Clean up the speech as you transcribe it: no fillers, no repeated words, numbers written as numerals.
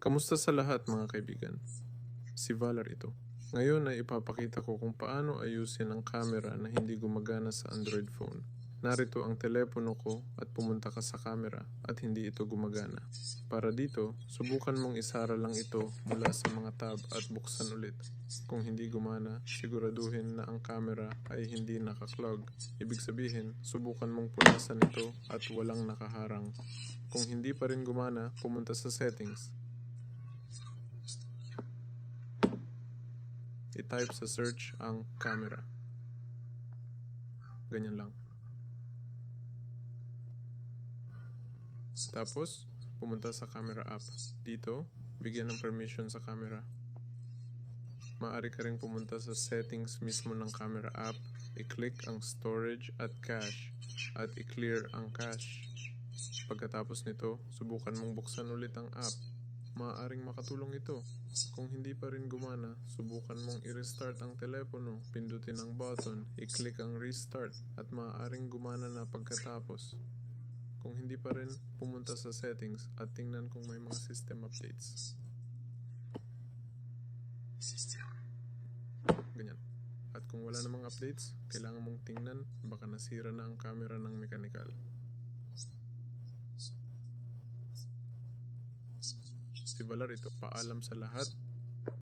Kamusta sa lahat mga kaibigan? Si Valar ito. Ngayon ay ipapakita ko kung paano ayusin ang camera na hindi gumagana sa Android phone. Narito ang telepono ko at pumunta ka sa camera at hindi ito gumagana. Para dito, subukan mong isara lang ito mula sa mga tab at buksan ulit. Kung hindi gumana, siguraduhin na ang camera ay hindi nakaklog. Ibig sabihin, subukan mong punasan ito at walang nakaharang. Kung hindi pa rin gumana, pumunta sa settings. I-type sa search ang camera. Ganyan lang. Tapos, pumunta sa camera app. Dito, bigyan ng permission sa camera. Maaari ka rin pumunta sa settings mismo ng camera app, i-click ang storage at cache, at i-clear ang cache. Pagkatapos nito, subukan mong buksan ulit ang app. Maaaring makatulong ito. Kung hindi pa rin gumana, subukan mong i-restart ang telepono, pindutin ang button, i-click ang restart, at maaaring gumana na pagkatapos. Kung hindi pa rin, pumunta sa settings at tingnan kung may mga system updates. Ganyan. At kung wala namang updates, kailangan mong tingnan, baka nasira na ang camera ng mechanical. Si Valar ito, paalam sa lahat.